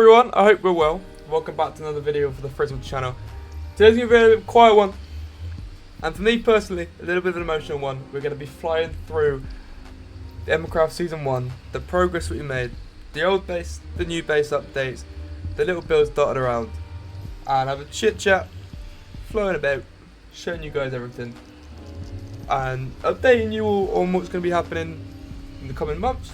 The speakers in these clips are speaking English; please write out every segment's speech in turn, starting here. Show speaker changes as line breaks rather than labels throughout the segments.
Everyone, I hope we're well. Welcome back to another video for the Frizzled channel. Today's going to be a little bit quiet one, and for me personally, a little bit of an emotional one. We're going to be flying through the Embercraft Season 1, the progress we made, the old base, the new base updates, the little builds dotted around, and have a chit chat, flowing about, showing you guys everything, and updating you all on what's going to be happening in the coming months,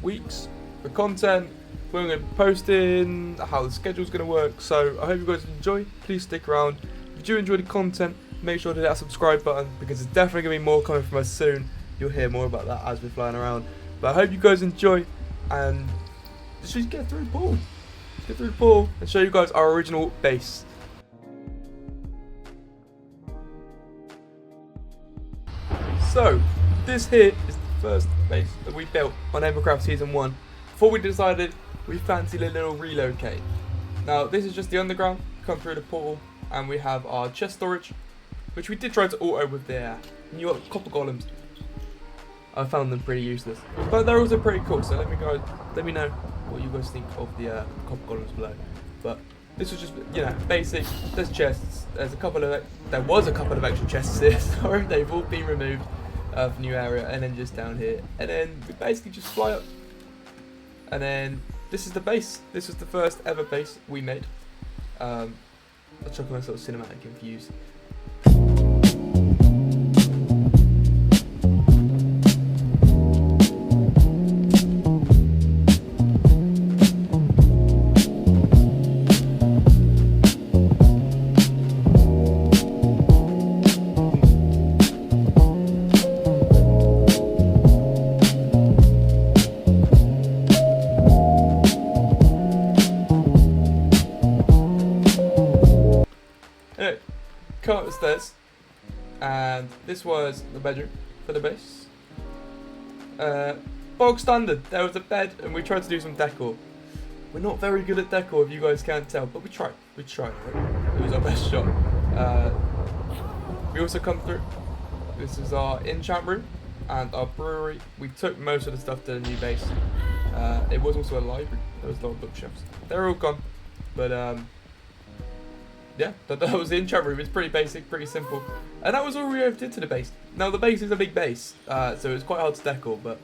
weeks, the content, when we're going to be posting, how the schedule's going to work. So I hope you guys enjoy. Please stick around. If you do enjoy the content, make sure to hit that subscribe button, because there's definitely going to be more coming from us soon. You'll hear more about that as we're flying around. But I hope you guys enjoy, and let's just get through the pool. Let's get through the pool and show you guys our original base. So this here is the first base that we built on Embercraft Season 1. Before we decided we fancied a little relocate. Now this is just the underground, come through the portal, and we have our chest storage, which we did try to auto with the new copper golems. I found them pretty useless, but they're also pretty cool. So let me know what you guys think of the copper golems below. But this was just, you know, basic. There's chests. There was a couple of extra chests here. Sorry, they've all been removed for new area, and then just down here, and then we basically just fly up. And then this is the base. This was the first ever base we made. I'll chuck on a sort of cinematic infuse. Anyway, come up the stairs, and this was the bedroom for the base. Bog standard, there was a bed, and we tried to do some decor. We're not very good at decor, if you guys can't tell, but we tried. It was our best shot. We also come through. This is our enchant room and our brewery. We took most of the stuff to the new base. It was also a library. There was a lot of bookshelves. They're all gone, but yeah, that was the enchant room. It's pretty basic, pretty simple. And that was all we ever did to the base. Now, the base is a big base, so it's quite hard to decor, but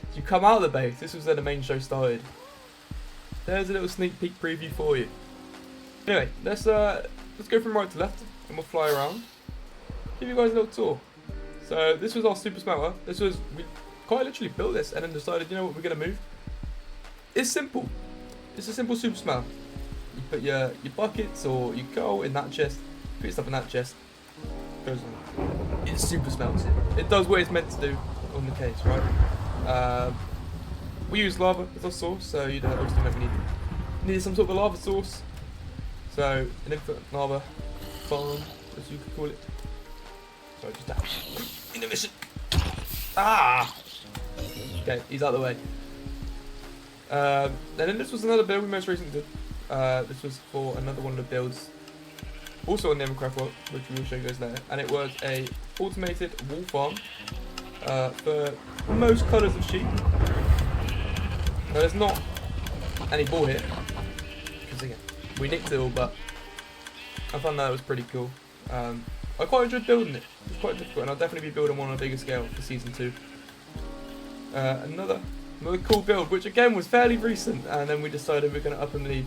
as you come out of the base, this was where the main show started. There's a little sneak peek preview for you. Anyway, let's go from right to left, and we'll fly around. Give you guys a little tour. So, this was our super smelter. We quite literally built this, and then decided, you know what, we're going to move. It's simple. It's a simple super smelter. You put your buckets or your coal in that chest, put your stuff in that chest, goes on. It super smelts it. It does what it's meant to do on the case, right? We use lava as our source, so you don't obviously maybe need some sort of a lava source. So an infinite lava farm, as you could call it. Sorry, just down. In the mission. Ah! Okay, he's out of the way. And then this was another build we most recently did. This was for another one of the builds, also on the Embercraft world, which we will show you guys later. And it was a automated wool farm for most colours of sheep. Now there's not any wool here, because again, we nicked it all, but I found that was pretty cool. I quite enjoyed building it. It was quite difficult, and I'll definitely be building one on a bigger scale for Season 2. Another cool build, which again was fairly recent, and then we decided we're going to up and leave,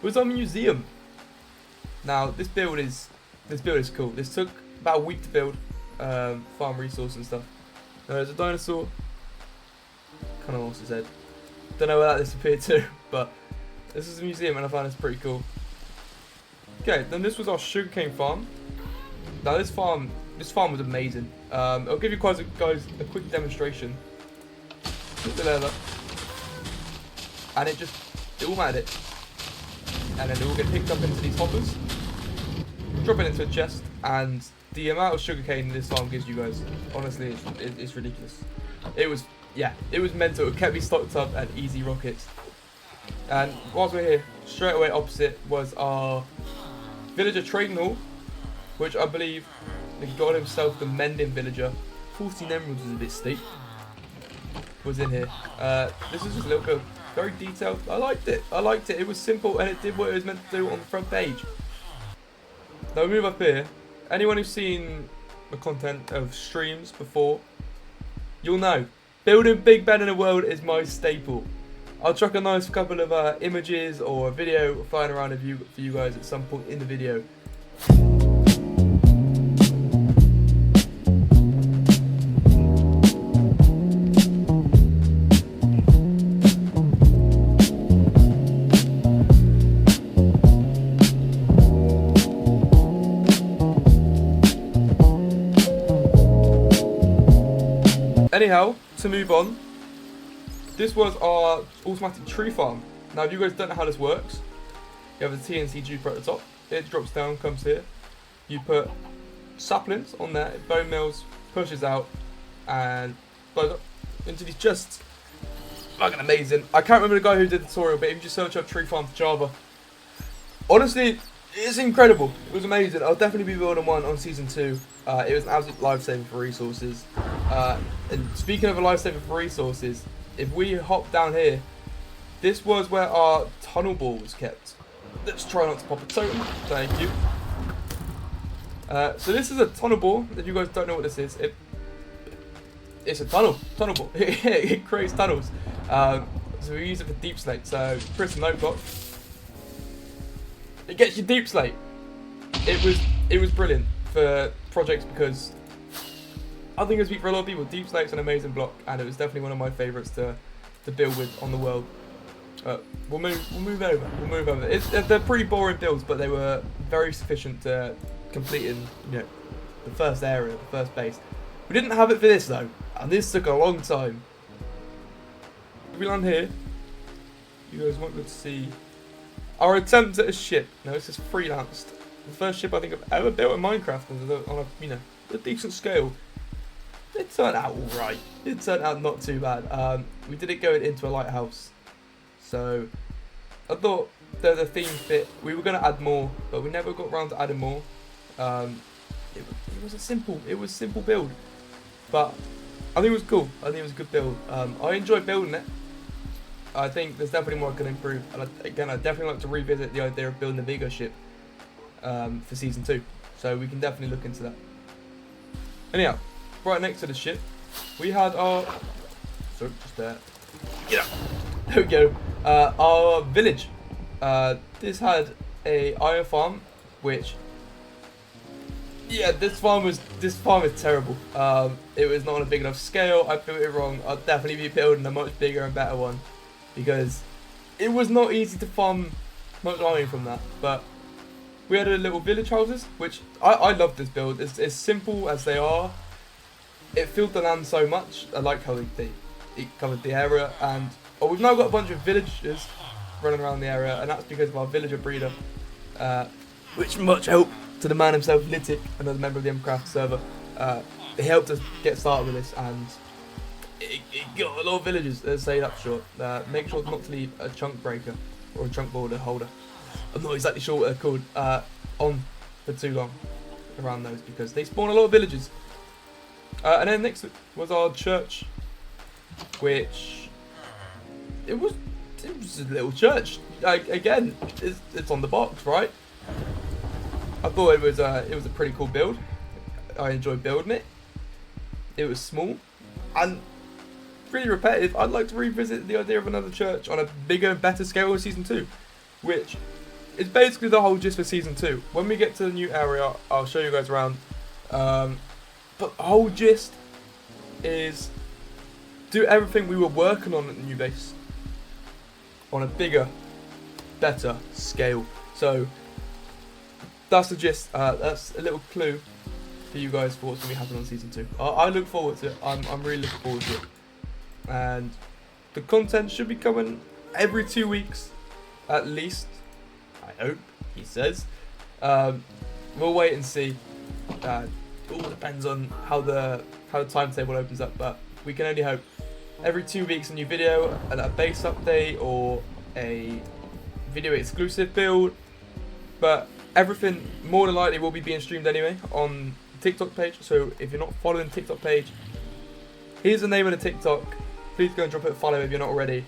was our museum. Now this build is cool. This took about a week to build, farm resource and stuff. Now there's a dinosaur, kind of lost his head. Don't know where that disappeared to, but this is a museum, and I find it's pretty cool. Okay, then this was our sugarcane farm. Now this farm was amazing. I'll give you guys a quick demonstration. The leather, and it all matted it, and then it all get picked up into these hoppers, drop it into a chest, and the amount of sugarcane this farm gives you guys, honestly, it's ridiculous. It was mental. It kept me stocked up and easy rockets. And whilst we're here, straight away opposite was our villager trading hall, which I believe the god himself, the mending villager, 14 emeralds is a bit steep, was in here. This is just a little build. very detailed. I liked it. I liked it. It was simple and it did what it was meant to do on the front page. Now we move up here. Anyone who's seen the content of streams before, you'll know building Big Ben in the world is my staple. I'll chuck a nice couple of images or a video flying around for you guys at some point in the video. Anyhow, to move on, this was our automatic tree farm. Now, if you guys don't know how this works, you have a TNT duper at the top. It drops down, comes here. You put saplings on there, it bone mills, pushes out, and blows up into these chests. Fucking amazing. I can't remember the guy who did the tutorial, but if you just search up tree farm for Java, honestly, it's incredible. It was amazing. I'll definitely be building one on season 2. It was an absolute lifesaver for resources. And speaking of a lifesaver for resources, if we hop down here, this was where our tunnel ball was kept. Let's try not to pop a totem. Thank you. So this is a tunnel ball. If you guys don't know what this is, it's a tunnel ball. It creates tunnels. So we use it for deep slate. So press the note block. It gets you deep slate. It was brilliant for projects because I think I speak for a lot of people. Deep slate's an amazing block, and it was definitely one of my favourites to build with on the world. We'll move over. They're pretty boring builds, but they were very sufficient to completing, you know, the first area, the first base. We didn't have it for this though, and this took a long time. If we land here, you guys want to see our attempt at a ship. Now this is freelanced. The first ship I think I've ever built in Minecraft on a decent scale. It turned out alright. It turned out not too bad. We did it going into a lighthouse. So I thought the theme fit. We were going to add more, but we never got around to adding more. It was a simple build. But I think it was cool. I think it was a good build. I enjoyed building it. I think there's definitely more I can improve. And again, I'd definitely like to revisit the idea of building a bigger ship for season 2. So we can definitely look into that. Anyhow, right next to the ship, we had our... Sorry, just there. Get up. There we go. Our village. This had a iron farm, which... Yeah, this farm is terrible. It was not on a big enough scale. I built it wrong. I'll definitely be building a much bigger and better one, because it was not easy to farm much iron from that. But we had a little village houses, which I love this build. It's as simple as they are. It filled the land so much. I like how it covered the area, and we've now got a bunch of villagers running around the area, and that's because of our villager breeder, which much help to the man himself, Litic, another member of the Embercraft server. He helped us get started with this, and it got a lot of villagers. Let's say that short. Make sure not to leave a chunk breaker or a chunk border holder. I'm not exactly sure what they're called on for too long around those, because they spawn a lot of villagers. And then next was our church, which it was a little church. Again, it's on the box, right? I thought it was a pretty cool build. I enjoyed building it. It was small and really repetitive. I'd like to revisit the idea of another church on a bigger and better scale in season 2, which is basically the whole gist for season 2. When we get to the new area, I'll show you guys around. But the whole gist is do everything we were working on at the new base on a bigger, better scale. So that's the gist. That's a little clue for you guys for what's going to be happening on season 2. I look forward to it. I'm really looking forward to it. And the content should be coming every 2 weeks at least. I hope, he says. We'll wait and see. It all depends on how the timetable opens up, but we can only hope. Every 2 weeks a new video, a base update or a video exclusive build, but everything more than likely will be being streamed anyway on the TikTok page. So if you're not following the TikTok page, here's the name of the TikTok. Please go and drop it a follow if you're not already.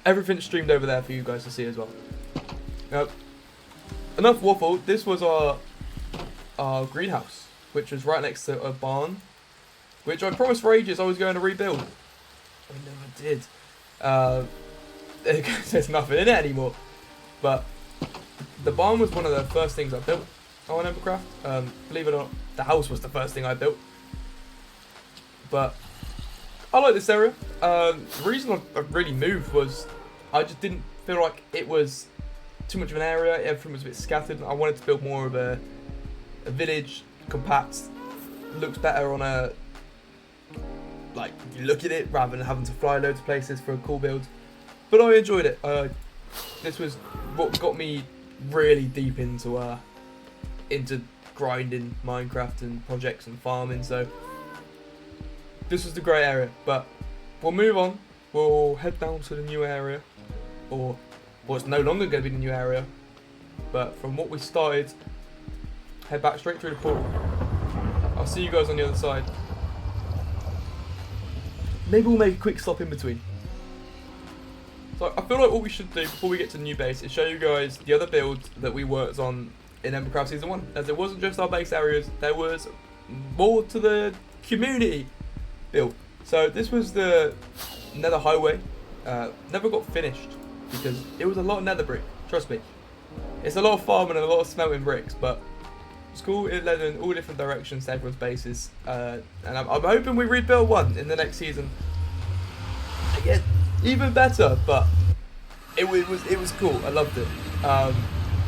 everything's streamed over there for you guys to see as well. Now, enough waffle. This was our greenhouse, which was right next to a barn, which I promised for ages I was going to rebuild. I never did. There's nothing in it anymore. But the barn was one of the first things I built on Embercraft. Believe it or not, the house was the first thing I built. But I like this area. The reason I really moved was I just didn't feel like it was too much of an area. Everything was a bit scattered. I wanted to build more of a village, compact, looks better on a, like, you look at it rather than having to fly loads of places for a cool build. But I enjoyed it. This was what got me really deep into grinding Minecraft and projects and farming, so this was the great area. But we'll move on. We'll head down to the new area, or well, it's no longer going to be the new area, but from what we started, head back straight through the portal. I'll see you guys on the other side. Maybe we'll make a quick stop in between. So I feel like what we should do before we get to the new base is show you guys the other builds that we worked on in Embercraft Season 1. As it wasn't just our base areas, there was more to the community build. So this was the Nether Highway. Never got finished because it was a lot of nether brick, trust me. It's a lot of farming and a lot of smelting bricks, but it's cool. It led in all different directions to everyone's bases. And I'm hoping we rebuild one in the next season. Again, even better, but it was cool. I loved it.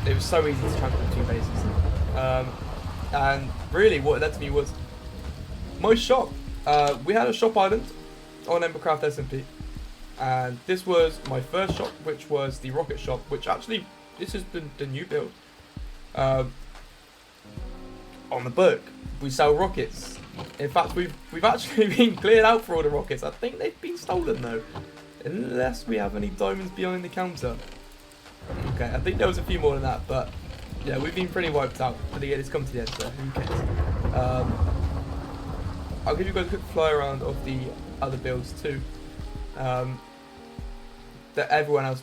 It was so easy to transport two bases. And really what it led to me was my shop. We had a shop island on EmbercraftSMP, and this was my first shop, which was the rocket shop, which actually, this has been the new build. On the book, we sell rockets. In fact, we've actually been cleared out for all the rockets. I think they've been stolen though, unless we have any diamonds behind the counter. Okay, I think there was a few more than that, but yeah, we've been pretty wiped out. But again, it's come to the end, so who cares? I'll give you guys a quick fly around of the other builds too. That everyone else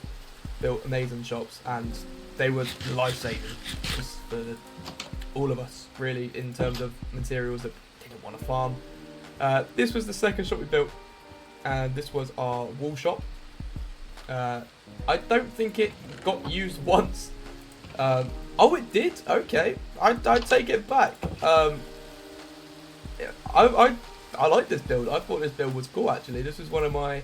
built amazing shops, and they were life-saving for all of us, really, in terms of materials that didn't want to farm. This was the second shop we built, and this was our wool shop. I don't think it got used once. Oh, it did? Okay, I'd take it back. I like this build. I thought this build was cool, actually. This was one of my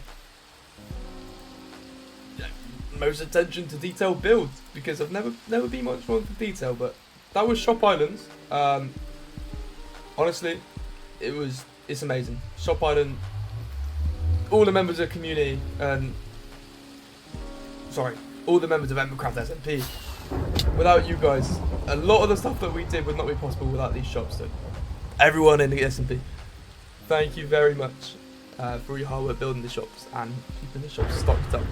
most attention to detail builds, because I've never been much one for detail, but that was Shop Islands. Honestly, it's amazing. Shop Island, all the members of the community, and all the members of EmbercraftSMP. Without you guys, a lot of the stuff that we did would not be possible without these shops. So everyone in the SMP, thank you very much for your hard work building the shops and keeping the shops stocked up.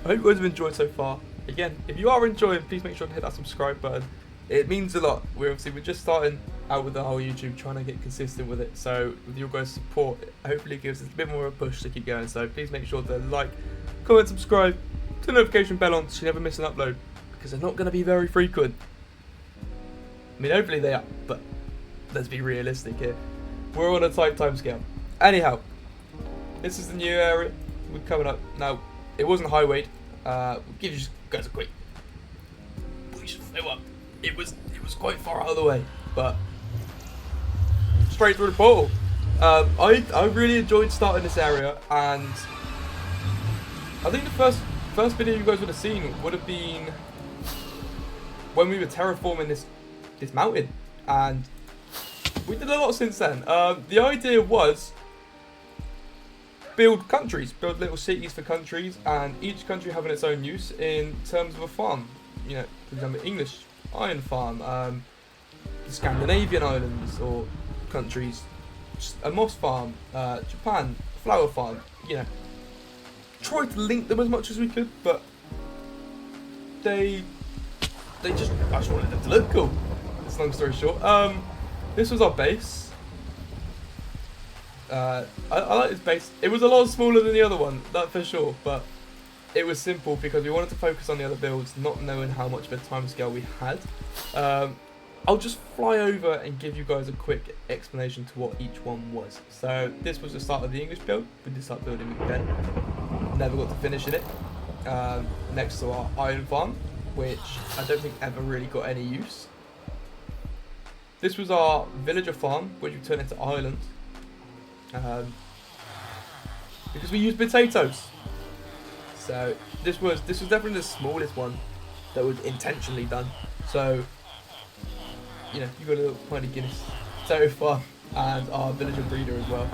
I hope you guys have enjoyed so far. Again, if you are enjoying, please make sure to hit that subscribe button. It means a lot. We're just starting out with the whole YouTube, trying to get consistent with it. So with your guys' support, hopefully it gives us a bit more of a push to keep going. So please make sure to like, comment, subscribe, turn the notification bell on so you never miss an upload, because they're not going to be very frequent. I mean, hopefully they are, but let's be realistic here. We're on a tight time scale. Anyhow, this is the new area we're coming up. Now, it wasn't highwayed. We'll give you guys a quick push. It was quite far out of the way, but straight through the portal. I really enjoyed starting this area, and I think the first video you guys would have seen would have been when we were terraforming this mountain, and we did a lot since then. The idea was build countries, build little cities for countries, and each country having its own use in terms of a farm. You know, for example, English iron farm, the Scandinavian islands or countries, a moss farm, Japan flower farm. You know, tried to link them as much as we could, but I just wanted them to look cool. That's long story short. This was our base. I like this base. It was a lot smaller than the other one, that for sure, but it was simple because we wanted to focus on the other builds, not knowing how much of a timescale we had. I'll just fly over and give you guys a quick explanation to what each one was. So this was the start of the English build. We did start building with Ben. Never got to finish in it. Next to our iron farm, which I don't think ever really got any use. This was our villager farm, which we turned into island. Because we used potatoes. So this was definitely the smallest one that was intentionally done. So you know, you got a little tiny Guinness potato farm and our villager breeder as well.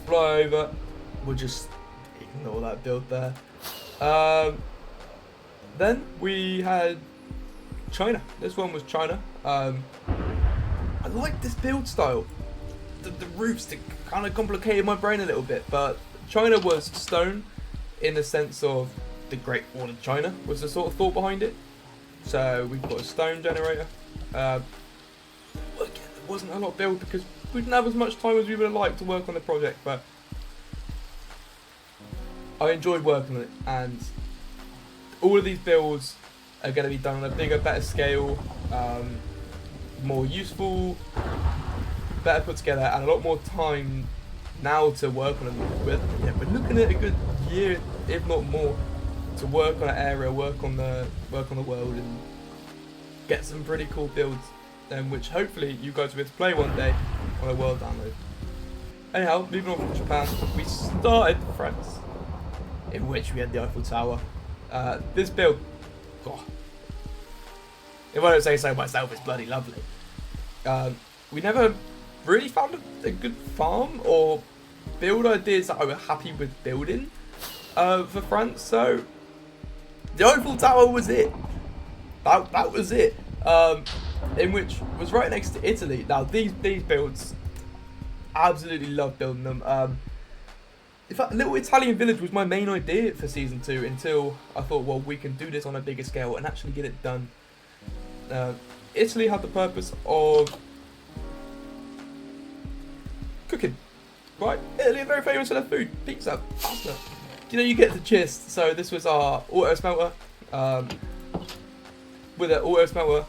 Fly over. We'll just ignore that build there. Then we had China. This one was China. I like this build style. The roofs kind of complicated my brain a little bit, but China was stone in the sense of the Great Wall of China was the sort of thought behind it. So we've got a stone generator. Again, there wasn't a lot built because we didn't have as much time as we would have liked to work on the project, but I enjoyed working on it, and all of these builds are going to be done on a bigger, better scale, more useful, better put together, and a lot more time now to work on them with. Yeah, we're looking at a good year, if not more, to work on an area, work on the world, and get some pretty cool builds, which hopefully you guys will be able to play one day on a world download. Anyhow, moving on from Japan, we started France, in which we had the Eiffel Tower. This build, oh, if I don't say so myself, it's bloody lovely. We never really found a good farm or build ideas that I was happy with building for France, so the Eiffel Tower was it. That was it. In which was right next to Italy. Now these builds, absolutely love building them. In fact, Little Italian Village was my main idea for season 2 until I thought, well, we can do this on a bigger scale and actually get it done. Italy had the purpose of cooking, right? Italy are very famous for their food, pizza, pasta. You know, you get the gist. So this was our auto smelter. With an auto smelter,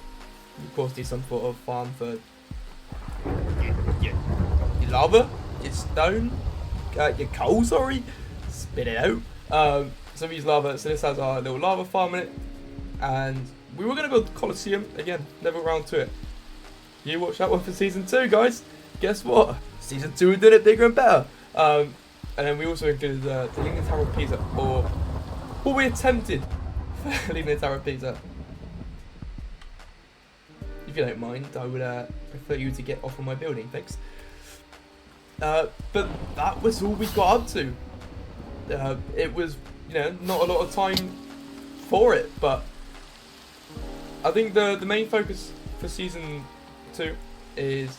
you of course need some sort of farm for your lava, your stone, your coal. Sorry, spit it out. So we use lava. So this has our little lava farm in it, and we were gonna build the Colosseum again. Never got around to it. You watch that one for season 2, guys. Guess what? Season 2 we did it bigger and better. And then we also included the Leaning Tower of Pisa, or what we attempted for Leaning Tower of Pisa. If you don't mind, I would prefer you to get off of my building, thanks. But that was all we got up to. It was, you know, not a lot of time for it, but I think the main focus for season 2 is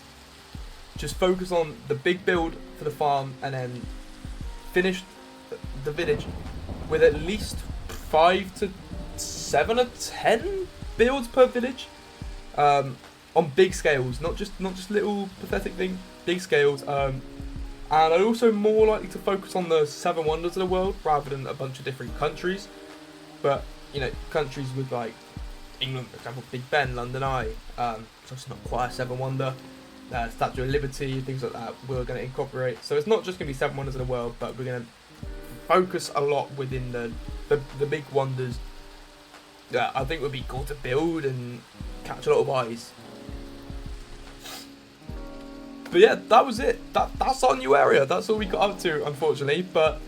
just focus on the big build for the farm, and then finish the village with at least 5 to 7 or 10 builds per village, on big scales, not just little pathetic things, big scales. And I'm also more likely to focus on the 7 wonders of the world rather than a bunch of different countries. But you know, countries with like England, for example, Big Ben, London Eye, it's obviously not quite a 7 wonder. Statue of Liberty, things like that, we're going to incorporate. So it's not just going to be 7 wonders of the world, but we're going to focus a lot within the big wonders that I think would be cool to build and catch a lot of eyes. But yeah, that was it. That's our new area. That's all we got up to, unfortunately. But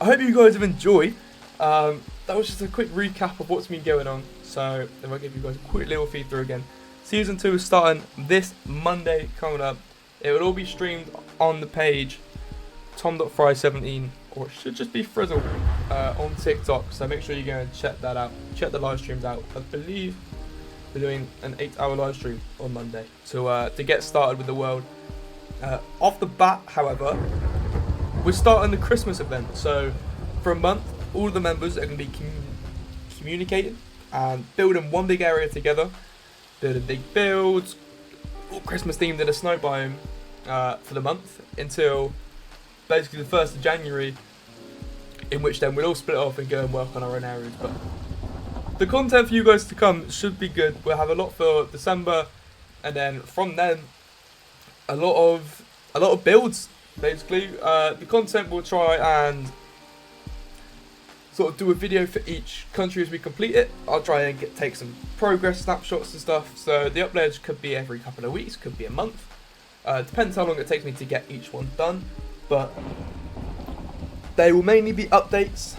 I hope you guys have enjoyed. That was just a quick recap of what's been going on. So then I'll give you guys a quick little feed through again. Season 2 is starting this Monday coming up. It will all be streamed on the page tom.fry17, or it should just be Frizzle on TikTok. So make sure you go and check that out. Check the live streams out. I believe we're doing an 8-hour live stream on Monday to get started with the world. Off the bat, however, we're starting the Christmas event. So for a month, all of the members are going to be communicating and building one big area together, building big builds, all Christmas themed in a snow biome for the month until basically the 1st of January, in which then we'll all split off and go and work on our own areas. But the content for you guys to come should be good. We'll have a lot for December, and then from then, a lot of builds. Basically, the content will try and sort of do a video for each country as we complete it. I'll try and take some progress snapshots and stuff. So the uploads could be every couple of weeks, could be a month. Depends how long it takes me to get each one done, but they will mainly be updates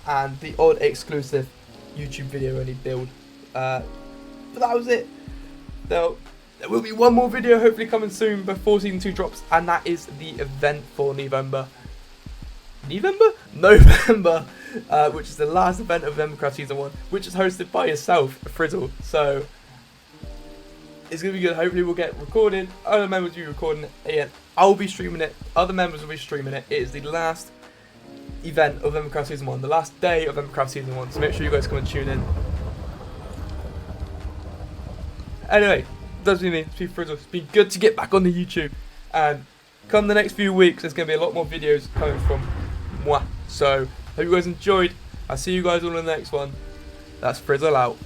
and the odd exclusive YouTube video only build. But that was it. There will be one more video hopefully coming soon before Season 2 drops, and that is the event for November, which is the last event of Embercraft Season 1, which is hosted by yourself, Frizzle. So it's going to be good. Hopefully we'll get recorded. Other members will be recording it. Again, I'll be streaming it. Other members will be streaming it. It is the last event of Embercraft Season 1, the last day of Embercraft Season 1, so make sure you guys come and tune in. Anyway, that's me, it's been Frizzle. It's been good to get back on the YouTube, and come the next few weeks there's going to be a lot more videos coming from moi. So hope you guys enjoyed. I'll see you guys all in the next one. That's Frizzle out.